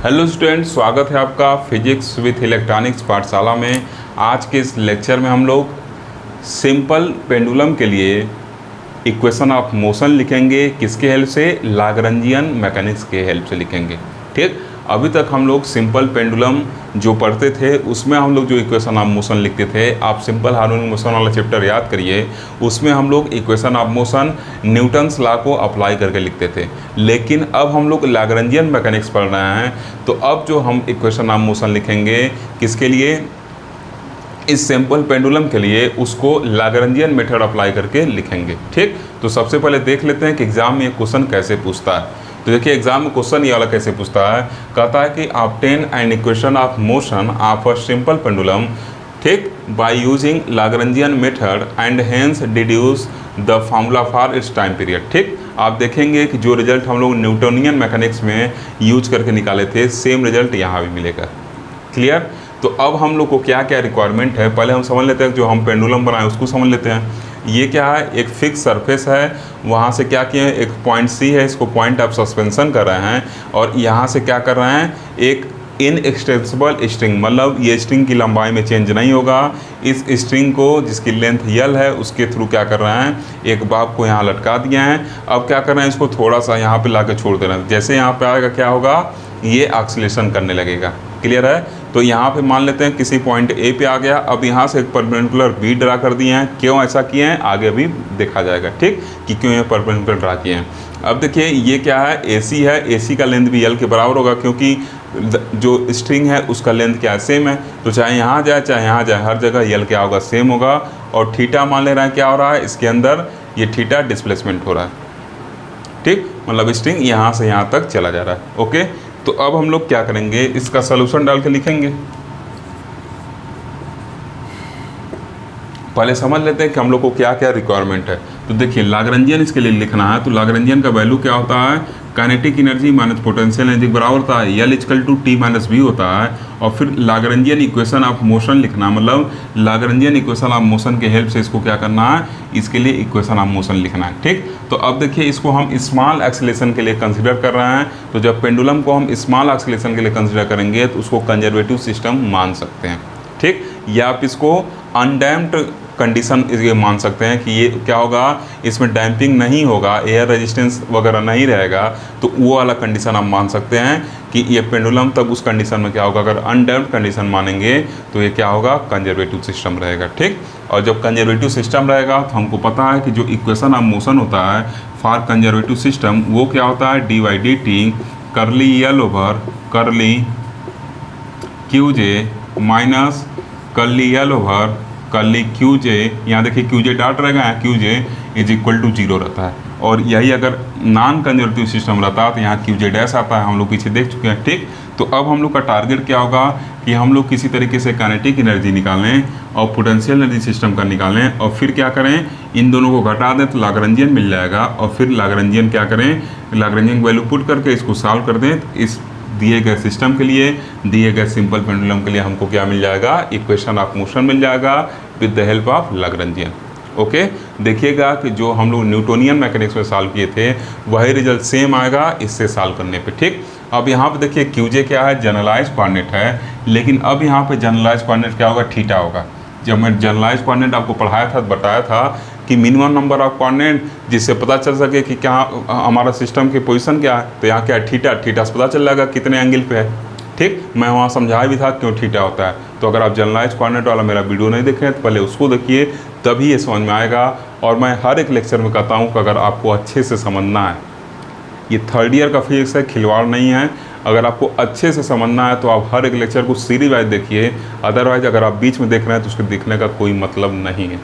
Hello student, स्वागत है आपका फिजिक्स विथ इलेक्ट्रॉनिक्स पाठशाला में। आज के इस लेक्चर में हम लोग सिंपल पेंडुलम के लिए इक्वेशन ऑफ मोशन लिखेंगे। किसके हेल्प से? लाग्रांजियन मैकेनिक्स के हेल्प से लिखेंगे। ठीक, अभी तक हम लोग सिंपल पेंडुलम जो पढ़ते थे उसमें हम लोग जो इक्वेशन ऑफ मोशन लिखते थे, आप सिंपल हार्मोनिक मोशन वाला चैप्टर याद करिए, उसमें हम लोग equation of motion Newton's law को अप्लाई करके लिखते थे। लेकिन अब हम लोग लाग्रांजियन मैकेनिक्स पढ़ रहे हैं, तो अब जो हम इक्वेशन ऑफ मोशन लिखेंगे किसके लिए? इस सिंपल पेंडुलम के लिए, उसको लाग्रांजियन मेथड अप्लाई करके लिखेंगे। ठीक, तो सबसे पहले देख लेते हैं कि एग्जाम में ये क्वेश्चन कैसे पूछता है। तो देखिए एग्जाम में क्वेश्चन ये वाला कैसे पूछता है। कहता है कि obtain an equation of motion of a simple pendulum, ठीक, by using Lagrangian method and hence deduce the formula for its time period. ठीक, आप देखेंगे कि जो रिजल्ट हम लोग न्यूटोनियन मैकेनिक्स में यूज करके निकाले थे, सेम रिजल्ट यहाँ भी मिलेगा। क्लियर? तो अब हम लोग को क्या क्या रिक्वायरमेंट है, पहले हम समझ लेते हैं। जो हम पेंडुलम बनाए उसको समझ लेते हैं। ये क्या है? एक फिक्स सरफेस है, वहाँ से क्या किए हैं, एक पॉइंट सी है, इसको पॉइंट ऑफ सस्पेंशन कर रहे हैं, और यहाँ से क्या कर रहे हैं, एक इनएक्सटेंसिबल स्ट्रिंग, मतलब ये स्ट्रिंग की लंबाई में चेंज नहीं होगा। इस स्ट्रिंग को जिसकी लेंथ यल है उसके थ्रू क्या कर रहे हैं, एक बाब को यहाँ लटका दिए हैं। अब क्या कर रहे हैं, इसको थोड़ा सा यहाँ पे ला के छोड़ दे रहे हैं। जैसे यहाँ पे आएगा क्या होगा, ये ऑक्सीलेशन करने लगेगा। क्लियर है? तो यहाँ पे मान लेते हैं किसी पॉइंट ए पे आ गया। अब यहाँ से एक परपेंडिकुलर बी ड्रा कर दिए हैं। क्यों ऐसा किए हैं आगे भी देखा जाएगा, ठीक, कि क्यों ये परपेंडिकुलर ड्रा किए हैं। अब देखिए ये क्या है, एसी है। एसी का लेंथ भी यल के बराबर होगा, क्योंकि जो स्ट्रिंग है उसका लेंथ क्या है, सेम है। तो चाहे यहाँ जाए चाहे यहाँ जाए, हर जगह यल क्या होगा, सेम होगा। और थीटा मान ले रहे हैं क्या हो रहा है, इसके अंदर ये थीटा डिस्प्लेसमेंट हो रहा है। ठीक, मतलब स्ट्रिंग यहाँ से यहाँ तक चला जा रहा है। ओके, तो अब हम लोग क्या करेंगे, इसका सलूशन डाल के लिखेंगे। पहले समझ लेते हैं कि हम लोग को क्या क्या रिक्वायरमेंट है। तो देखिए लाग्रांजियन इसके लिए लिखना है, तो लाग्रांजियन का वैल्यू क्या होता है, kinetic energy minus potential energy बराबर होता है L equal to T minus V होता है। और फिर लाग्रांजियन इक्वेशन ऑफ मोशन लिखना, मतलब लाग्रांजियन इक्वेशन ऑफ मोशन के हेल्प से इसको क्या करना है, इसके लिए इक्वेशन ऑफ मोशन लिखना है। ठीक, तो अब देखिए इसको हम स्मॉल एक्सीलरेशन के लिए कंसिडर कर रहे हैं। तो जब पेंडुलम को हम स्मॉल एक्सीलरेशन के लिए कंसिडर करेंगे तो उसको कंजर्वेटिव सिस्टम मान सकते हैं। ठीक, या आप इसको अनडैम्प्ड कंडीशन ये मान सकते हैं कि ये क्या होगा, इसमें डैम्पिंग नहीं होगा, एयर रेजिस्टेंस वगैरह नहीं रहेगा। तो वो वाला कंडीशन आप मान सकते हैं कि ये पेंडुलम तब उस कंडीशन में क्या होगा, अगर अनडैम्प्ड कंडीशन मानेंगे तो ये क्या होगा, कंजर्वेटिव सिस्टम रहेगा। ठीक, और जब कंजर्वेटिव सिस्टम रहेगा तो हमको पता है कि जो इक्वेशन ऑफ मोशन होता है फॉर कंजर्वेटिव सिस्टम, वो क्या होता है, डी बाई डी टी करली यल ओवर करली क्यू जे माइनस करली यल ओवर करली क्यू जे। यहाँ देखिए क्यू जे डॉट रहेगा, यहाँ Q J is equal to 0 रहता है। और यही अगर नॉन कंजर्वेटिव सिस्टम रहता है तो यहाँ क्यू जे डैश आता है, हम लोग पीछे देख चुके हैं। ठीक, तो अब हम लोग का टारगेट क्या होगा कि हम लोग किसी तरीके से काइनेटिक एनर्जी निकालें और पोटेंशियल एनर्जी सिस्टम का निकालें, और फिर क्या करें, इन दोनों को घटा दें तो लाग्रांजियन मिल जाएगा। और फिर लाग्रांजियन क्या करें, लाग्रांजियन वैल्यू पुट करके इसको सॉल्व कर दें। तो इस दिए गए सिस्टम के लिए, दिए गए सिंपल पेंडुलम के लिए हमको क्या मिल जाएगा, इक्वेशन ऑफ मोशन मिल जाएगा with the help of Lagrangian. Okay, देखिएगा कि जो हम लोग न्यूटोनियन मैकेनिक्स में सॉल्व किए थे वही रिजल्ट सेम आएगा इससे सॉल्व करने पे। ठीक, अब यहाँ पे देखिए क्यूजे क्या है, जनरलाइज कोऑर्डिनेट है, लेकिन अब यहाँ पे जनरलाइज कोऑर्डिनेट क्या होगा, थीटा होगा। जब मैं जनरलाइज कोऑर्डिनेट आपको पढ़ाया था, बताया था कि मिनिमम नंबर ऑफ कोऑर्डिनेट जिससे पता चल सके कि क्या हमारा सिस्टम की पोजीशन क्या है, तो यहाँ क्या है, थीटा। थीटा से पता चल जाएगा कितने एंगल पे है। ठीक, मैं वहाँ समझाया भी था क्यों थीटा होता है। तो अगर आप जनरलाइज कोऑर्डिनेट वाला मेरा वीडियो नहीं देखें तो पहले उसको देखिए, तभी ये समझ में आएगा। और मैं हर एक लेक्चर में कहता हूँ कि अगर आपको अच्छे से समझना है, ये थर्ड ईयर का फिजिक्स है, खिलवाड़ नहीं है। अगर आपको अच्छे से समझना है तो आप हर एक लेक्चर को सीरीज वाइज देखिए। अदरवाइज अगर आप बीच में देख रहे हैं तो उसके देखने का कोई मतलब नहीं है,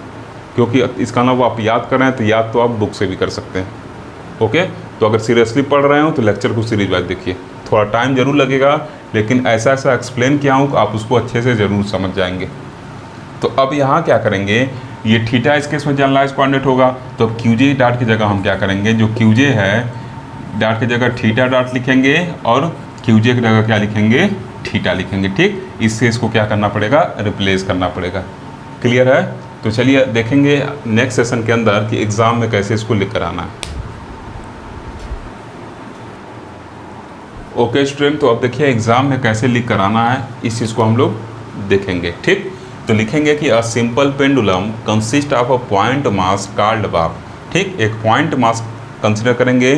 क्योंकि इसका नाम आप याद कर रहे हैं तो याद तो आप बुक से भी कर सकते हैं। ओके, तो अगर सीरियसली पढ़ रहे हो तो लेक्चर को सीरीज वाइज देखिए। थोड़ा टाइम जरूर लगेगा, लेकिन ऐसा ऐसा एक्सप्लेन किया हूँ कि आप उसको अच्छे से ज़रूर समझ जाएंगे। तो अब यहाँ क्या करेंगे, ये थीटा इस केस में जनरलाइज कोऑर्डिनेट होगा, तो क्यू जे डॉट की जगह हम क्या करेंगे, जो क्यू जे है डॉट की जगह थीटा डॉट लिखेंगे, और क्यू जे की जगह क्या लिखेंगे, थीटा लिखेंगे। ठीक, इससे इसको क्या करना पड़ेगा, रिप्लेस करना पड़ेगा। क्लियर है? तो चलिए देखेंगे नेक्स्ट सेशन के अंदर कि एग्ज़ाम में कैसे इसको लिख कर आना है। ओके स्टूडेंट, तो अब देखिए एग्जाम में कैसे लिख कर आना है इस चीज़ को हम लोग देखेंगे। ठीक, तो लिखेंगे कि अ simple pendulum consist of a point mass called बाप। ठीक, एक पॉइंट मास कंसिडर करेंगे,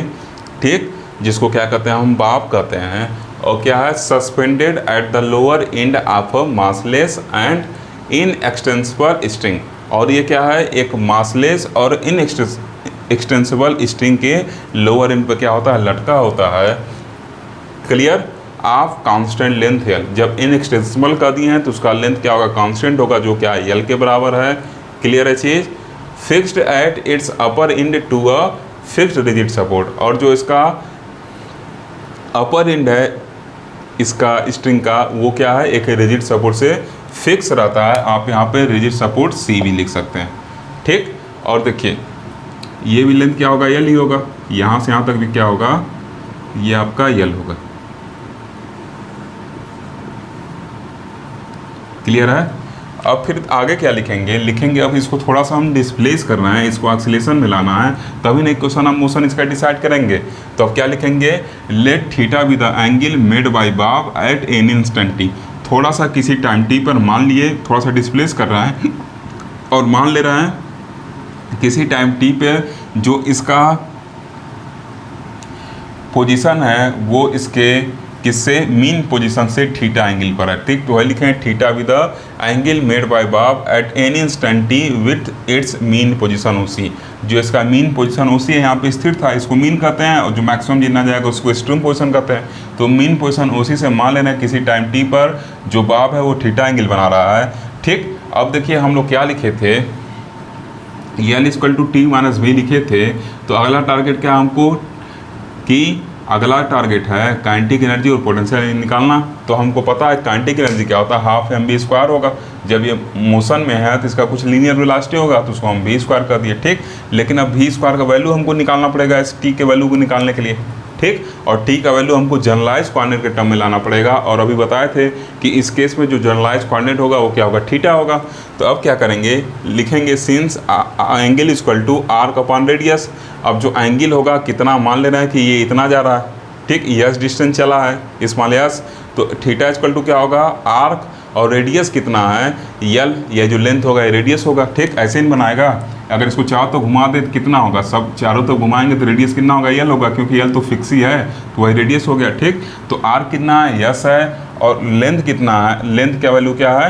ठीक, जिसको क्या कहते हैं हम बाप कहते हैं, और क्या है suspended at the lower end of a massless and in extensible string. और ये क्या है, एक मासलेस और इन एक्सटेंसिबल स्ट्रिंग के लोअर एंड पे क्या होता है, लटका होता है। Clear, of constant length L. जब इन एक्सटेंसिबल कर दिए हैं तो उसका लेंथ क्या होगा, कांस्टेंट होगा, जो क्या एल के बराबर है। क्लियर है चीज़। Fixed at its upper end to a fixed rigid support. और जो इसका अपर एंड है इसका स्ट्रिंग का, वो क्या है, एक रिजिड सपोर्ट से फिक्स रहता है। आप यहाँ पे रिजिड सपोर्ट सी भी लिख सकते हैं। ठीक, और देखिए ये भी लेंथ क्या होगा, एल ही होगा। यहाँ से यहाँ तक भी क्या होगा, ये आपका एल होगा। क्लियर है। अब फिर आगे क्या लिखेंगे, अब इसको थोड़ा सा हम डिस्प्लेस करना है, इसको एक्सीलरेशन में लाना है, तभी ना इक्वेशन ऑफ मोशन इसका डिसाइड करेंगे। तो अब क्या लिखेंगे, let theta be the angle made by bob at any instant T. थोड़ा सा किसी टाइम टी पर मान लिए, थोड़ा सा डिस्प्लेस कर रहा है और मान ले रहा है किसी टाइम टी पे जो इसका पोजीशन है वो इसके किससे, मीन पोजीशन से थीटा एंगल पर है। ठीक, तो वही लिखें theta with the angle made by bob at any instant T with its mean position OC. जो इसका मीन पोजीशन ओसी है यहाँ पे स्थिर था, इसको मीन कहते हैं, और जो मैक्सिमम जितना जाएगा उसको एक्सट्रीम पोजीशन कहते हैं। तो मीन पोजीशन ओसी से मान लेना है किसी टाइम टी पर जो बाब है वो थीटा एंगल बना रहा है। ठीक, अब देखिए हम लोग क्या लिखे थे, L equal to T minus V लिखे थे। तो अगला टारगेट क्या हमको, कि अगला टारगेट है काइनेटिक एनर्जी और पोटेंशियल निकालना। तो हमको पता है काइनेटिक एनर्जी क्या होता है, हाफ एम बी स्क्वायर होगा। जब ये मोशन में है तो इसका कुछ लीनियर वेलोसिटी होगा, तो उसको हम वी स्क्वायर कर दिए। ठीक, लेकिन अब वी स्क्वायर का वैल्यू हमको निकालना पड़ेगा इस टी के वैल्यू को निकालने के लिए। ठीक, और टी का वैल्यू हमको जनरलाइज कोऑर्डिनेट के टर्म में लाना पड़ेगा। और अभी बताए थे कि इस केस में जो जनरलाइज कोऑर्डिनेट होगा वो क्या होगा, थीटा होगा। तो अब क्या करेंगे, लिखेंगे since angle equal to arc upon radius. अब जो एंगल होगा कितना, मान लेना है कि ये इतना जा रहा है। ठीक, यस डिस्टेंस चला है स्मॉल यस, तो थीटा इक्वल टू क्या होगा, आर्क, और रेडियस कितना है यल, ये जो लेंथ होगा ये रेडियस होगा। ठीक, ऐसे ही बनाएगा। अगर इसको चाहो तो घुमा दे तो कितना होगा, सब चारों तो घुमाएंगे तो रेडियस कितना होगा, यल होगा, क्योंकि यल तो फिक्स ही है, तो वही रेडियस हो गया। ठीक, तो आर्क कितना है, यस है, और लेंथ कितना है, लेंथ का वैल्यू क्या है,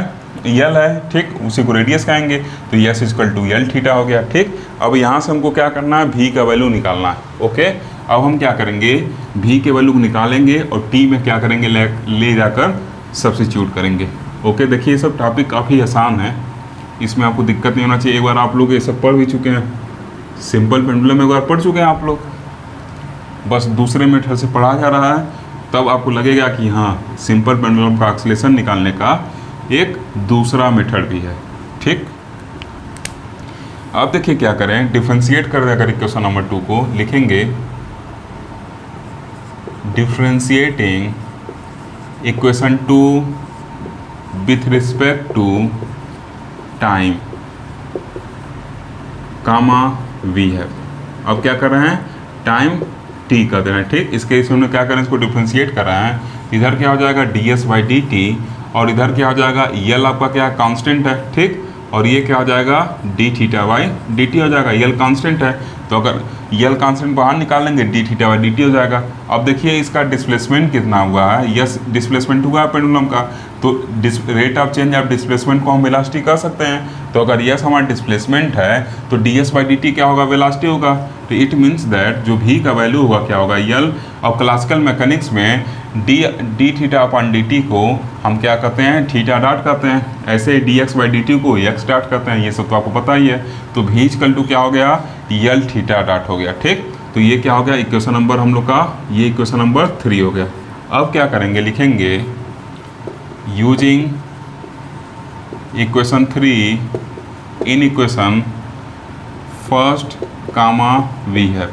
यल है। ठीक, उसी को रेडियस कहेंगे, तो S equal to L theta हो गया। ठीक, अब यहाँ से हमको क्या करना है, भी का वैल्यू निकालना है। ओके, अब हम क्या करेंगे, भी के वैल्यू को निकालेंगे और टी में क्या करेंगे, ले जाकर सब्स्टिट्यूट करेंगे। ओके, देखिए ये सब टॉपिक काफ़ी आसान है, इसमें आपको दिक्कत नहीं होना चाहिए। एक बार आप लोग ये सब पढ़ भी चुके हैं, सिंपल पेंडुलम एक बार पढ़ चुके हैं आप लोग, बस दूसरे मेथड से पढ़ा जा रहा है, तब आपको लगेगा कि हाँ सिंपल पेंडुलम का एक्सीलरेशन निकालने का एक दूसरा मेथड भी है। ठीक, अब देखिए क्या करें, डिफ्रेंशिएट कर देकर इक्वेशन नंबर 2 को लिखेंगे, differentiating equation 2 with respect to time comma we है। अब क्या कर रहे हैं, टाइम टी कर दे रहे हैं। ठीक, इसके इसमें हमने क्या करें, इसको डिफ्रेंशिएट कर रहे हैं। इधर क्या हो जाएगा ds बाई डी टी, और इधर क्या हो जाएगा, यल आपका क्या कांस्टेंट है। ठीक, और ये क्या हो जाएगा, D theta by D T हो जाएगा, यल कांस्टेंट है, तो अगर यल कांस्टेंट बाहर निकालेंगे D theta by D T हो जाएगा। अब देखिए इसका डिस्प्लेसमेंट कितना हुआ है, यस डिस्प्लेसमेंट हुआ है पेंडुलम का, तो rate of change of displacement को हम वेलोसिटी कह सकते हैं। तो अगर यस हमारा डिस्प्लेसमेंट है तो D S by D T क्या होगा, वेलोसिटी होगा। तो इट मीन्स दैट जो भी का वैल्यू होगा क्या होगा, यल। और क्लासिकल मैकेनिक्स में D theta upon D T को हम क्या कहते हैं, थीटा डॉट कहते हैं, ऐसे ही D X by D T को एक्स डॉट कहते हैं, ये सब तो आपको पता ही है। तो भी इक्वल टू क्या हो गया, यल थीटा डॉट हो गया। ठीक, तो ये क्या हो गया, इक्वेशन नंबर हम लोग का, ये इक्वेशन नंबर 3 हो गया। अब क्या करेंगे, लिखेंगे using equation 3 in equation first comma we है।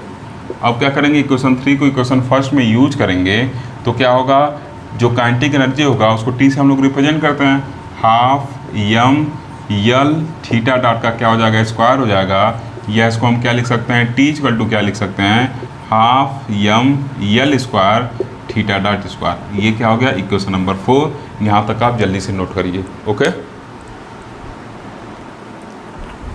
अब क्या करेंगे, इक्वेशन 3 को इक्वेशन फर्स्ट में यूज करेंगे, तो क्या होगा, जो काइनेटिक एनर्जी होगा उसको टी से हम लोग रिप्रेजेंट करते हैं, हाफ यम यल थीटा डॉट का क्या हो जाएगा, स्क्वायर हो जाएगा, या इसको हम क्या लिख सकते हैं, टी इक्वल टू क्या लिख सकते हैं, half M L square theta dot square. ये क्या हो गया, इक्वेशन नंबर 4। यहाँ तक आप जल्दी से नोट करिए। ओके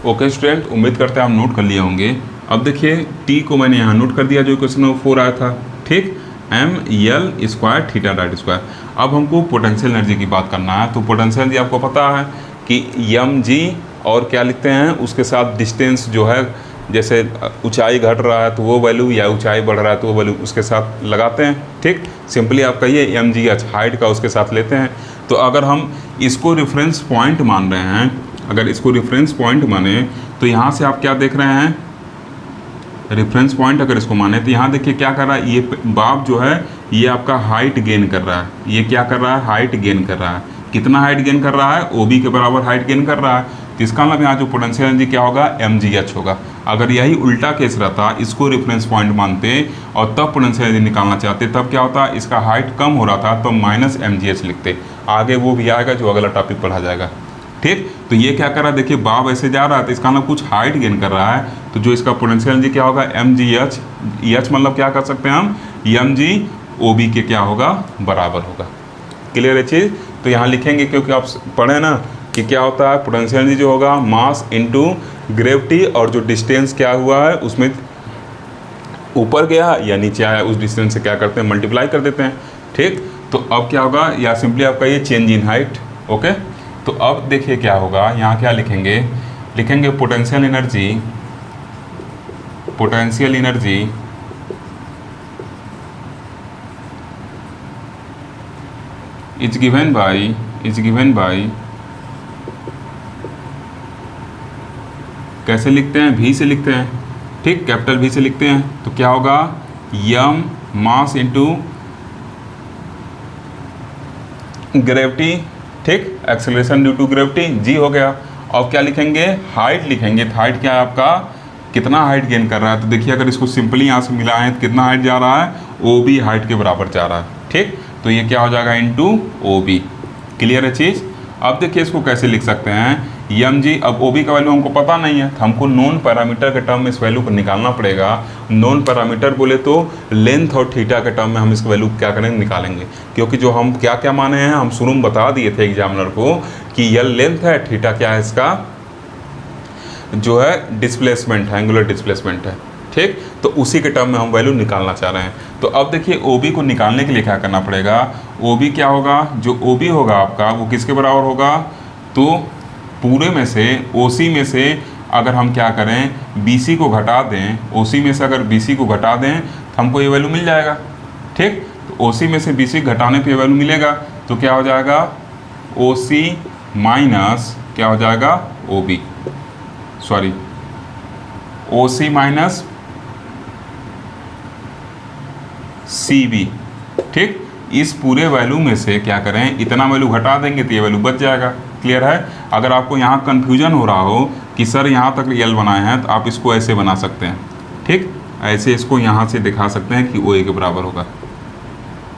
ओके स्टूडेंट, उम्मीद करते हैं आप नोट कर लिए होंगे। अब देखिए टी को मैंने यहाँ नोट कर दिया जो इक्वेशन नंबर 4 आया था, ठीक, M L square theta dot square. अब हमको पोटेंशियल एनर्जी की बात करना है। तो पोटेंशियल एनर्जी आपको पता है कि एम जी और क्या लिखते हैं उसके साथ डिस्टेंस जो है, जैसे ऊंचाई घट रहा है तो वो वैल्यू, या ऊंचाई बढ़ रहा है तो वो वैल्यू उसके साथ लगाते हैं। ठीक, सिंपली आप कहिए एम जी एच हाइट का उसके साथ लेते हैं। तो अगर हम इसको रेफरेंस पॉइंट मान रहे हैं, अगर इसको रेफरेंस पॉइंट माने तो यहाँ से आप क्या देख रहे हैं, रेफरेंस पॉइंट अगर इसको माने तो यहाँ देखिए क्या कर रहा है, ये बाब जो है ये आपका हाइट गेन कर रहा है। ये क्या कर रहा है, हाइट गेन कर रहा है। कितना हाइट गेन कर रहा है, ओ बी के बराबर हाइट गेन कर रहा है। तो इसका मतलब यहाँ जो पोटेंशियल एनर्जी क्या होगा, एम जी एच होगा। अगर यही उल्टा केस रहता, इसको रेफरेंस पॉइंट मानते और तब पोटेंशियल एनर्जी निकालना चाहते, तब क्या होता, इसका हाइट कम हो रहा था तो माइनस एम जी एच लिखते। आगे वो भी आएगा जो अगला टॉपिक पढ़ा जाएगा। ठीक, तो ये क्या कर रहा है, देखिए बाब ऐसे जा रहा है तो इसका मतलब कुछ हाइट गेन कर रहा है। तो जो इसका पोटेंशियल एनर्जी क्या होगा, एम जी एच। एच मतलब क्या कर सकते हैं हम, एम जी ओ बी के क्या होगा, बराबर होगा। क्लियर है चीज़। तो यहाँ लिखेंगे क्योंकि आप पढ़े ना कि क्या होता है, पोटेंशियल एनर्जी जो होगा मास इनटू ग्रेविटी, और जो डिस्टेंस क्या हुआ है उसमें ऊपर गया या नीचे आया उस डिस्टेंस से क्या करते हैं, मल्टीप्लाई कर देते हैं। ठीक, तो अब क्या होगा, या सिंपली आप कहिए चेंज इन हाइट। ओके, तो अब देखिए क्या होगा, यहाँ क्या लिखेंगे, लिखेंगे potential energy, potential energy is given by कैसे लिखते हैं, भी से लिखते हैं। ठीक, कैपिटल भी से लिखते हैं। तो क्या होगा, यम मास इनटू ग्रेविटी। ठीक, एक्सेलरेशन ड्यू टू ग्रेविटी, जी हो गया। अब क्या लिखेंगे, हाइट लिखेंगे। तो हाइट क्या है आपका, कितना हाइट गेन कर रहा है। तो देखिए अगर इसको सिंपली यहाँ से मिलाएं तो कितना हाइट जा रहा है, ओ बी हाइट के बराबर जा रहा है। ठीक, तो ये क्या हो जाएगा, इनटू ओ बी। क्लियर है चीज़। अब देखिए इसको कैसे लिख सकते हैं, एम जी। अब ओ बी का वैल्यू हमको पता नहीं है तो हमको नॉन पैरामीटर के टर्म में इस वैल्यू को निकालना पड़ेगा। नॉन पैरामीटर बोले तो लेंथ और थीटा के टर्म में हम इसका वैल्यू क्या करेंगे, निकालेंगे। क्योंकि जो हम क्या क्या माने हैं, हम शुरू में बता दिए थे एग्जामिनर को कि यल लेंथ है, थीटा क्या है, इसका जो है डिस्प्लेसमेंट है, एंगुलर डिस्प्लेसमेंट है। ठीक, तो उसी के टर्म में हम वैल्यू निकालना चाह रहे हैं। तो अब देखिए ओ बी को निकालने के लिए क्या करना पड़ेगा, ओ बी क्या होगा, जो ओ बी होगा आपका वो किसके बराबर होगा, तो पूरे में से ओ सी में से अगर हम क्या करें, बी सी को घटा दें, ओ सी में से अगर बी सी को घटा दें तो हमको ये वैल्यू मिल जाएगा। ठीक, तो ओ सी में से बी सी घटाने पे वैल्यू मिलेगा। तो क्या हो जाएगा, ओ सी माइनस क्या हो जाएगा, ओ बी, सॉरी ओ सी माइनस सी बी। ठीक, इस पूरे वैल्यू में से क्या करें, इतना वैल्यू घटा देंगे तो ये वैल्यू बच जाएगा। क्लियर है। अगर आपको यहाँ कन्फ्यूजन हो रहा हो कि सर यहाँ तक यल बनाए हैं तो आप इसको ऐसे बना सकते हैं। ठीक, ऐसे इसको यहाँ से दिखा सकते हैं कि ओ ए के बराबर होगा।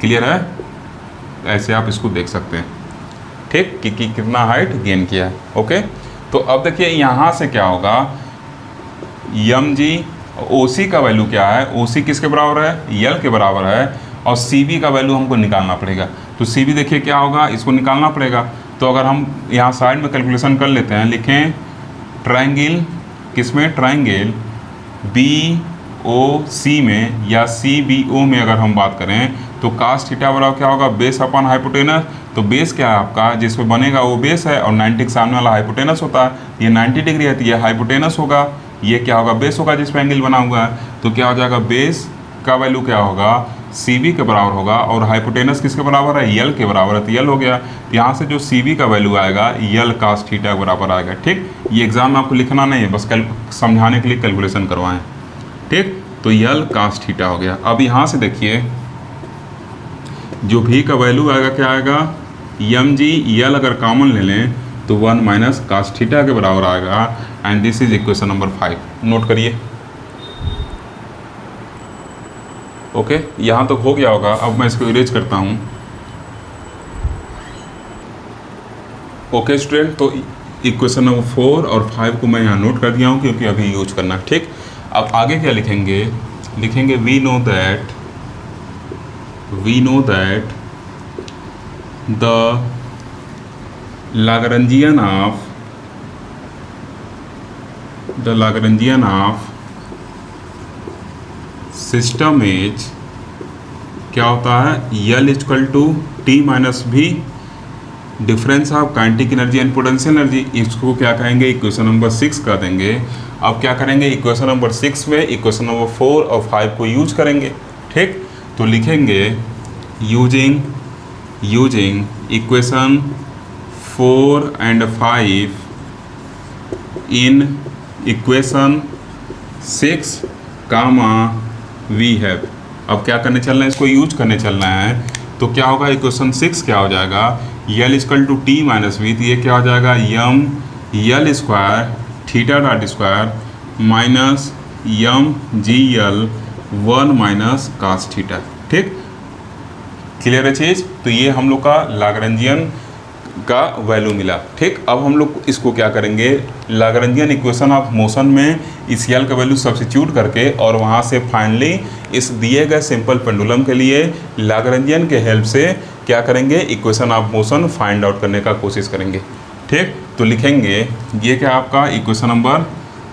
क्लियर है, ऐसे आप इसको देख सकते हैं। ठीक, कि कितना हाइट गेन किया है। ओके, तो अब देखिए यहाँ से क्या होगा, एम जी ओ सी का वैल्यू क्या है, ओ सी किसके बराबर है, यल के बराबर है, और सी बी का वैल्यू हमको निकालना पड़ेगा। तो सी बी देखिए क्या होगा, इसको निकालना पड़ेगा। तो अगर हम यहाँ साइड में कैलकुलेशन कर लेते हैं, लिखें ट्रायंगल, किसमें, ट्रायंगल बी ओ सी में या सी बी ओ में अगर हम बात करें तो कास थीटा बराबर क्या होगा, बेस अपन हाइपोटेनस। तो बेस क्या है आपका, जिसमें बनेगा वो बेस है और 90 के सामने वाला हाइपोटेनस होता है। ये 90 डिग्री है तो ये हाइपोटेनस होगा, ये क्या होगा, बेस होगा जिस पर एंगल बना हुआ है। तो क्या हो जाएगा, बेस का वैल्यू क्या होगा, सी बी के बराबर होगा, और हाइपोटेनस किसके बराबर है, यल के बराबर है। तो यल हो गया। तो यहाँ से जो सी बी का वैल्यू आएगा यल कास थीटा के बराबर आएगा। ठीक, ये एग्जाम में आपको लिखना नहीं है, बस समझाने के लिए कैलकुलेशन करवाएं। ठीक, तो यल कास थीटा हो गया। अब यहाँ से देखिए जो भी का वैल्यू आएगा क्या आएगा, एम जी यल अगर कॉमन ले लें तो 1 माइनस कास थीटा के बराबर आएगा। And this is equation number 5। Note करिए। ओके, यहाँ तक हो गया होगा। अब मैं इसको इरेज करता हूँ। ओके स्टूडेंट, तो इक्वेशन नंबर 4 और 5 को मैं यहाँ नोट कर दिया हूँ क्योंकि अभी यूज करना है। ठीक, अब आगे क्या लिखेंगे, लिखेंगे we know that we know that the Lagrangian of system is क्या होता है, L equal to T minus V difference of kinetic energy and potential energy. इसको क्या कहेंगे, इक्वेशन नंबर 6 कर देंगे। अब क्या करेंगे, इक्वेशन नंबर 6 में इक्वेशन नंबर 4 और 5 को यूज करेंगे। ठीक, तो लिखेंगे using equation 4 and 5 in equation 6 comma we have. अब क्या करने चलना है, इसको यूज करने चलना है। तो क्या होगा, इक्वेशन 6 क्या हो जाएगा, L equal to T minus V, तो ये क्या हो जाएगा, M L square theta dot square minus M G L 1 minus cos theta. ठीक, क्लियर है चीज़। तो ये हम लोग का लाग्रेंजियन का वैल्यू मिला। ठीक, अब हम लोग इसको क्या करेंगे, लाग्रेंजियन इक्वेशन ऑफ मोशन में इस L का वैल्यू सब्स्टिट्यूट करके और वहाँ से फाइनली इस दिए गए सिंपल पेंडुलम के लिए लाग्रेंजियन के हेल्प से क्या करेंगे, equation of motion find out करने का कोशिश करेंगे। ठीक, तो लिखेंगे ये क्या आपका इक्वेशन नंबर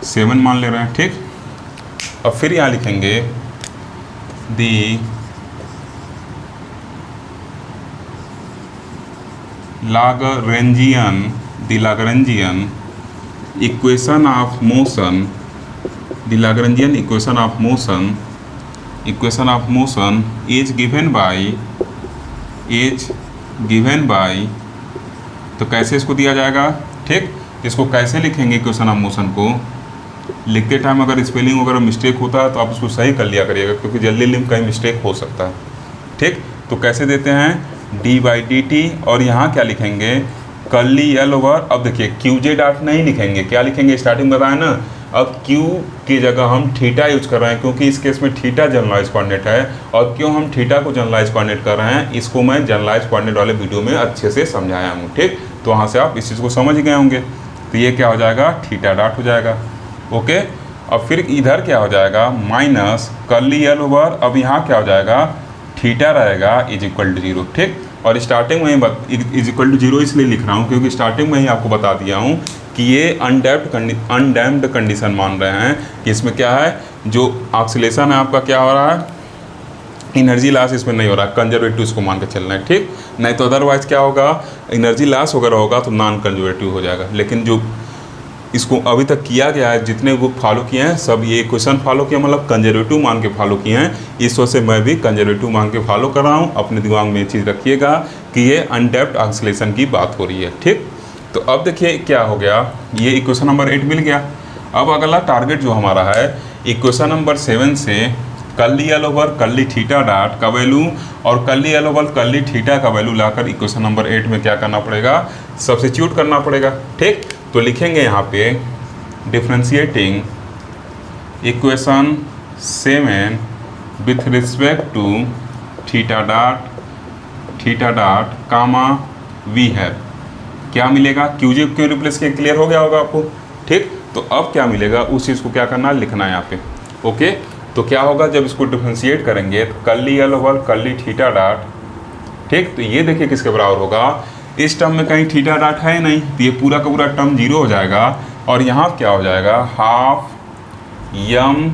7 मान ले रहे हैं। ठीक, अब फिर यहाँ लिखेंगे दी Lagrangian equation of motion, the Lagrangian equation of motion is given by तो कैसे इसको दिया जाएगा। ठीक, इसको कैसे लिखेंगे, इक्वेशन ऑफ मोशन को लिखते टाइम अगर स्पेलिंग वगैरह मिस्टेक होता है तो आप उसको सही कर लिया करिएगा, क्योंकि जल्दी में कहीं मिस्टेक हो सकता है। ठीक, तो कैसे देते हैं, d/dt और यहाँ क्या लिखेंगे, कर्ली L ओवर। अब देखिए क्यू जे डॉट नहीं लिखेंगे, क्या लिखेंगे, स्टार्टिंग बताया ना। अब Q की जगह हम थीटा यूज कर रहे हैं, क्योंकि इस केस में थीटा जनरलाइज कोऑर्डिनेट है। और क्यों हम थीटा को जनरलाइज कोऑर्डिनेट कर रहे हैं, इसको मैं जनरलाइज कोऑर्डिनेट वाले वीडियो में अच्छे से समझाया हूँ। ठीक, तो वहाँ से आप इस चीज़ को समझ गए होंगे। तो ये क्या हो जाएगा, थीटा डॉट हो जाएगा। ओके, अब फिर इधर क्या हो जाएगा, माइनस कर्ली L ओवर। अब यहाँ क्या हो जाएगा, थीटा रहेगा इज इक्वल टू 0। ठीक, और स्टार्टिंग में इज इक्वल टू 0 इसलिए लिख रहा हूँ क्योंकि स्टार्टिंग में ही आपको बता दिया हूँ कि ये अनडैम्प्ड कंडीशन मान रहे हैं कि इसमें क्या है, जो ऑक्सीलेशन है आपका क्या हो रहा है, एनर्जी लॉस इसमें नहीं हो रहा, कंजर्वेटिव इसको मान के चलना है। ठीक, नहीं तो अदरवाइज क्या होगा, एनर्जी लॉस वगैरह होगा तो नॉन कंजर्वेटिव हो जाएगा। लेकिन जो इसको अभी तक किया गया है, जितने बुक फॉलो किए हैं सब ये क्वेश्चन फॉलो किया, मतलब कंजर्वेटिव मान के फॉलो किए हैं। इस वजह से मैं भी कंजर्वेटिव मान के फॉलो कर रहा हूँ। अपने दिमाग में ये चीज़ रखिएगा कि ये अनडैम्प्ड ऑक्सीलेशन की बात हो रही है। ठीक, तो अब देखिए क्या हो गया, ये इक्वेशन नंबर 8 मिल गया। अब अगला टारगेट जो हमारा है, इक्वेशन नंबर 7 से curly L over curly theta dot का वैल्यू और curly L over curly theta का वैल्यू लाकर इक्वेशन नंबर 8 में क्या करना पड़ेगा, सब्स्टिट्यूट करना पड़ेगा। ठीक, तो लिखेंगे यहाँ पे differentiating equation 7 with respect to theta dot comma we है। क्या मिलेगा, क्यूजे क्यों रिप्लेस किया, क्लियर हो गया होगा आपको। ठीक, तो अब क्या मिलेगा, उस चीज़ को क्या करना है, लिखना है यहाँ पे। ओके, तो क्या होगा, जब इसको डिफ्रेंशिएट करेंगे तो curly L over curly theta dot. ठीक, तो ये देखिए किसके बराबर होगा, इस टर्म में कहीं थीटा डॉट है नहीं, तो ये पूरा का पूरा टर्म 0 हो जाएगा। और यहाँ क्या हो जाएगा, हाफ यम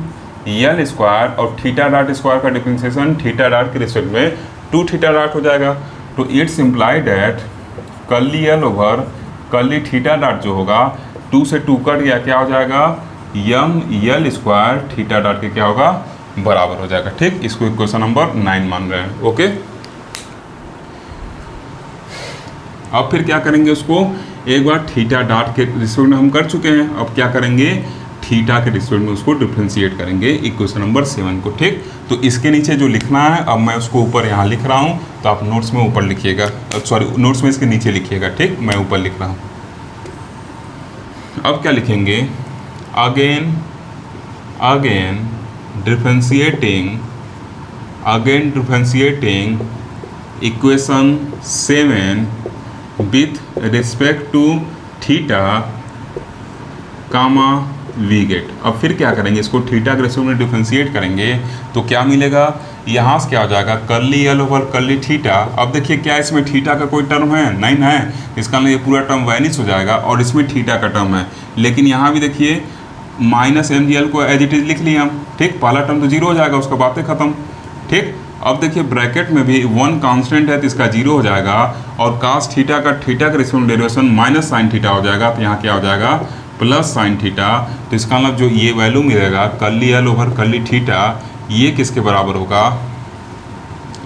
L स्क्वायर और थीटा डॉट स्क्वायर का डिफ्रेंशिएशन थीटा डॉट के रिस्पेक्ट में 2 थीटा डॉट हो जाएगा। तो it's imply that curly L over curly theta dot जो होगा 2 से 2 कट गया, क्या हो जाएगा, M L square theta dot के क्या होगा, बराबर हो जाएगा। ठीक, इसको इक्वेशन नंबर 9 मान रहे हैं। ओके, अब फिर क्या करेंगे, उसको एक बार थीटा डॉट के रिस्पेक्ट में हम कर चुके हैं, अब क्या करेंगे, थीटा के रिस्पेक्ट में उसको डिफ्रेंशिएट करेंगे इक्वेशन नंबर 7 को। ठीक, तो इसके नीचे जो लिखना है, अब मैं उसको ऊपर यहाँ लिख रहा हूँ, तो आप नोट्स में ऊपर लिखिएगा, सॉरी नोट्स में इसके नीचे लिखिएगा। ठीक, मैं ऊपर लिख रहा हूँ। अब क्या लिखेंगे, again differentiating equation 7 with respect to theta, comma we get. अब फिर क्या करेंगे, इसको थीटा के रेशियो में डिफरेंशिएट करेंगे तो क्या मिलेगा, यहाँ से क्या हो जाएगा curly L over curly theta. अब देखिए क्या इसमें थीटा का कोई टर्म है, नहीं है, इसका मतलब ये पूरा टर्म वैनिश हो जाएगा और इसमें थीटा का टर्म है। लेकिन यहाँ भी देखिए माइनस एम जी एल को एज इट इज़ लिख लिया हम, ठीक, पहला टर्म तो जीरो हो जाएगा, उसका बातें खत्म, ठीक। अब देखिए ब्रैकेट में भी वन कांस्टेंट है तो इसका जीरो हो जाएगा और कास थीटा का थीटा का ratio derivation minus sine theta हो जाएगा, तो यहाँ क्या हो जाएगा प्लस साइन थीटा। तो इसका मतलब जो ये वैल्यू मिलेगा curly L over curly theta, ये किसके बराबर होगा,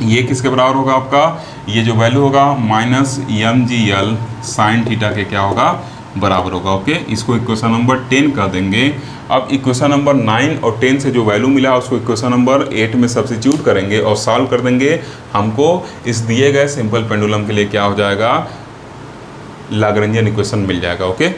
ये किसके बराबर होगा आपका, ये जो वैल्यू होगा minus M G L sine theta के क्या होगा बराबर होगा। ओके, इसको इक्वेशन नंबर 10 कर देंगे। अब इक्वेशन नंबर 9 और 10 से जो वैल्यू मिला उसको इक्वेशन नंबर 8 में सब्स्टिट्यूट करेंगे और सॉल्व कर देंगे। हमको इस दिए गए सिंपल पेंडुलम के लिए क्या हो जाएगा, लाग्रेंजियन इक्वेशन मिल जाएगा। ओके,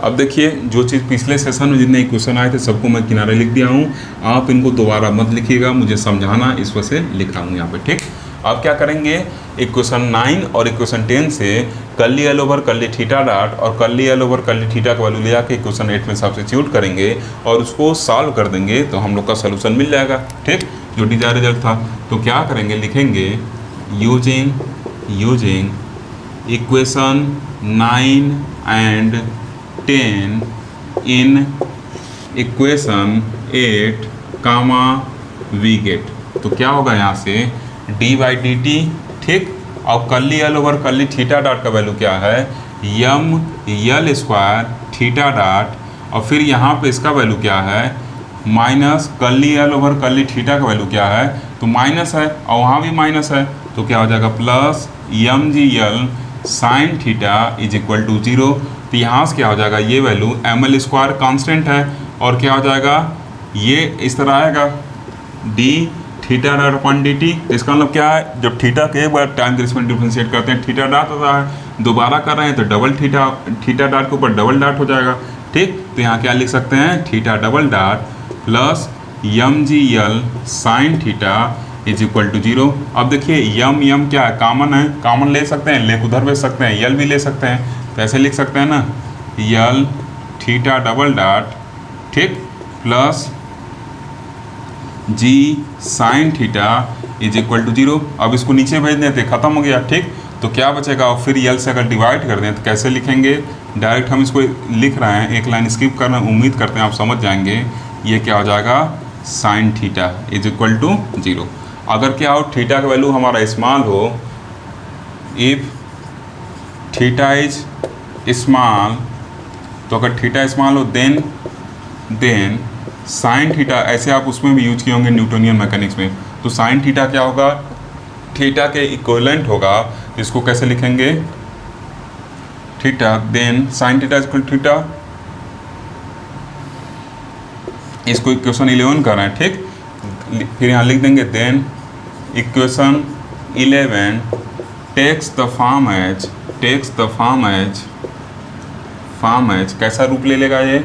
अब देखिए जो चीज़ पिछले सेशन में जितने इक्वेशन आए थे सबको मैं किनारे लिख दिया हूँ, आप इनको दोबारा मत लिखिएगा, मुझे समझाना इस वजह से लिखा हूँ यहाँ पे, ठीक। अब क्या करेंगे, इक्वेशन 9 और इक्वेशन 10 से curly L over curly theta dot और curly L over curly theta का वैल्यू ले जाके इक्वेशन 8 में सब्स्टिट्यूट करेंगे और उसको सॉल्व कर देंगे तो हम लोग का सोल्यूशन मिल जाएगा, ठीक, जो डिजायर रिजल्ट था। तो क्या करेंगे, लिखेंगे using equation 9 and 10 in equation 8 comma we get. तो क्या होगा यहाँ से डी बाई डी टी, ठीक। अब curly L over curly theta dot का वैल्यू क्या है, M L square theta dot और फिर यहाँ पे इसका वैल्यू क्या है minus curly L over curly theta का वैल्यू क्या है, तो माइनस है और वहाँ भी माइनस है, तो क्या हो जाएगा plus M G L sine theta is equal to 0। तो यहाँ से क्या हो जाएगा, ये value M L square constant है और क्या हो जाएगा, ये इस तरह आएगा D theta dot upon D T. इसका मतलब क्या है, जब थीटा के एक बार टाइम के रिस्पेक्ट डिफरेंशिएट करते हैं थीटा डॉट होता है, दोबारा कर रहे हैं तो डबल थीटा डॉट के ऊपर डबल डॉट हो जाएगा, ठीक। तो यहाँ क्या लिख सकते हैं, theta double dot plus M G L sine theta is equal to 0। अब देखिए यम क्या है, कॉमन है, कॉमन ले सकते हैं, ले उधर भेज सकते हैं, यल भी ले सकते हैं, तो ऐसे लिख सकते हैं ना, यल थीटा डबल डॉट, ठीक, plus G sine theta is equal to 0। अब इसको नीचे भेज देते, खत्म हो गया, ठीक। तो क्या बचेगा, और फिर यल से अगर डिवाइड कर दें तो कैसे लिखेंगे, डायरेक्ट हम इसको लिख रहे हैं, एक लाइन स्किप कर रहे हैं, उम्मीद करते हैं आप समझ जाएंगे। ये क्या हो जाएगा, sine theta is equal to 0। अगर क्या हो थीटा का वैल्यू हमारा स्मॉल हो, इफ थीटा इज स्मॉल, तो अगर थीटा स्मॉल हो देन साइन थीटा, ऐसे आप उसमें भी यूज किए होंगे न्यूटोनियन मैकेनिक्स में, तो साइन थीटा क्या होगा, थीटा के इक्विवेलेंट होगा। इसको कैसे लिखेंगे, theta then sine theta equal theta, इसको इक्वेशन 11 कर रहे हैं, ठीक। फिर यहाँ लिख देंगे then equation 11 takes the form as कैसा रूप ले लेगा, ये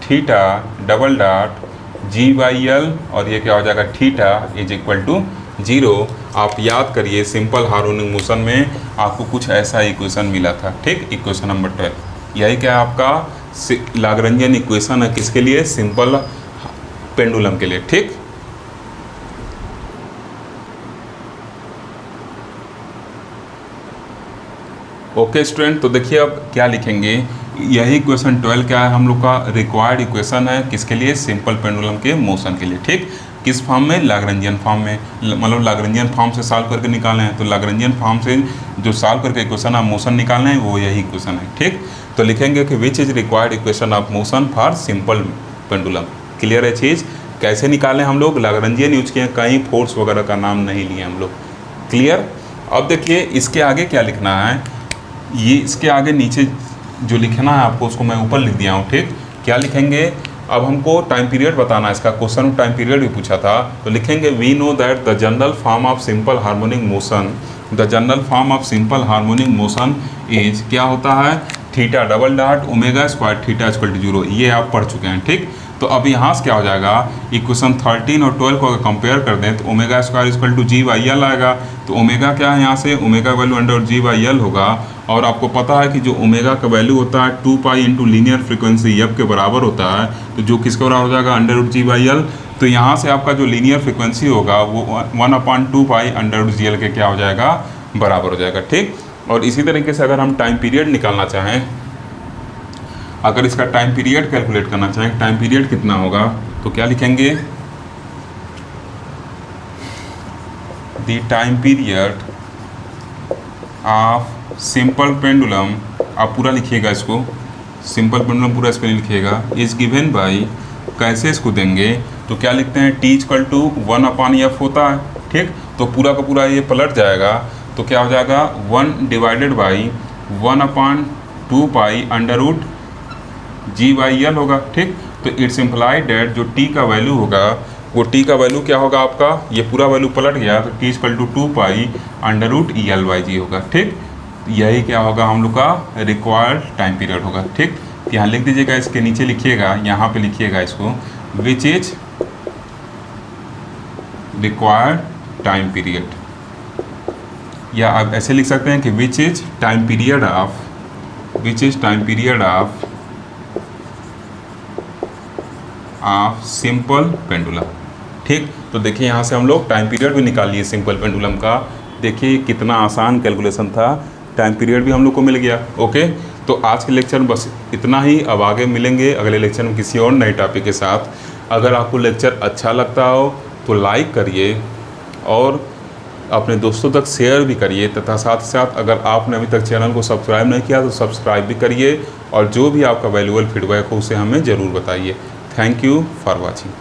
theta double dot G by L और ये क्या हो जाएगा थीटा इज इक्वल टू 0। आप याद करिए सिंपल हार्मोनिक मोशन में आपको कुछ ऐसा इक्वेशन मिला था, ठीक, इक्वेशन नंबर 12। यही क्या है आपका लाग्रेंजियन इक्वेशन है, किसके लिए, सिंपल पेंडुलम के लिए, ठीक। ओके स्टूडेंट, तो देखिए अब क्या लिखेंगे, यही इक्वेशन 12 क्या है हम लोग का रिक्वायर्ड इक्वेशन है, किसके लिए, सिंपल पेंडुलम के मोशन के लिए, ठीक। किस फॉर्म में, लाग्रेंजियन फॉर्म में, मतलब लाग्रेंजियन फॉर्म से सॉल्व करके निकाले हैं, तो लाग्रेंजियन फॉर्म से जो सॉल्व करके इक्वेशन आप मोशन निकालना है वो यही इक्वेशन है, ठीक। तो लिखेंगे कि which is required equation of motion for simple pendulum. Clear है चीज़, कैसे निकालें हम लोग, लाग्रेंजियन यूज किए, कहीं फोर्स वगैरह का नाम नहीं लिए हम लोग, क्लियर। अब देखिए इसके आगे क्या लिखना है, ये इसके आगे नीचे जो लिखना है आपको उसको मैं ऊपर लिख दिया हूँ, ठीक। क्या लिखेंगे, अब हमको टाइम पीरियड बताना है, इसका क्वेश्चन में टाइम पीरियड भी पूछा था, तो लिखेंगे we know that the general form of simple harmonic motion, the general form of simple harmonic motion is क्या होता है, theta double dot omega square theta equal to 0, ये आप पढ़ चुके हैं। ठीक, तो अब यहाँ से क्या हो जाएगा, इक्वेशन 13 और 12 को अगर कंपेयर कर दें तो omega square equal to G by L आएगा। तो ओमेगा क्या है, यहाँ से omega value under G by L होगा। और आपको पता है कि जो ओमेगा का वैल्यू होता है 2 pi into linear frequency F के बराबर होता है। तो जो किसके बराबर हो जाएगा, under root G by L. तो यहाँ से आपका जो लीनियर फ्रिक्वेंसी होगा वो 1/2 pi under root G L के क्या हो जाएगा, बराबर हो जाएगा। ठीक, और इसी तरीके से अगर हम टाइम पीरियड निकालना चाहें, अगर इसका टाइम पीरियड कैलकुलेट करना चाहें, टाइम पीरियड कितना होगा, तो क्या लिखेंगे, the time period of simple pendulum, आप पूरा लिखिएगा इसको, सिंपल पेंडुलम पूरा स्पेलिंग लिखिएगा, इज गिवन बाई, कैसे इसको देंगे, तो क्या लिखते हैं, टी इक्वल टू 1/f होता है। ठीक, तो पूरा का पूरा ये पलट जाएगा, तो क्या हो जाएगा 1 divided by 1/2 pi under root G by L होगा। ठीक, तो इट्स इम्प्लाइड डेट जो टी का वैल्यू होगा, वो टी का वैल्यू क्या होगा आपका, ये पूरा वैल्यू पलट गया, तो T equal to 2 pi under root E L by G होगा। ठीक, यही क्या होगा हम लोग का रिक्वायर्ड टाइम पीरियड होगा। ठीक, यहाँ लिख दीजिएगा, इसके नीचे लिखिएगा, यहाँ पे लिखिएगा इसको, which is required time period, या आप ऐसे लिख सकते हैं कि which is time period of simple pendulum. ठीक, तो देखिए यहाँ से हम लोग टाइम पीरियड भी निकाल लिए सिंपल पेंडुलम का। देखिए कितना आसान कैलकुलेशन था, टाइम पीरियड भी हम लोग को मिल गया। ओके, तो आज के लेक्चर में बस इतना ही। अब आगे मिलेंगे अगले लेक्चर में किसी और नए टॉपिक के साथ। अगर आपको लेक्चर अच्छा लगता हो तो लाइक करिए और अपने दोस्तों तक शेयर भी करिए, तथा साथ ही साथ अगर आपने अभी तक चैनल को सब्सक्राइब नहीं किया तो सब्सक्राइब भी करिए, और जो भी आपका वैल्यूएबल फीडबैक हो उसे हमें ज़रूर बताइए। Thank you for watching.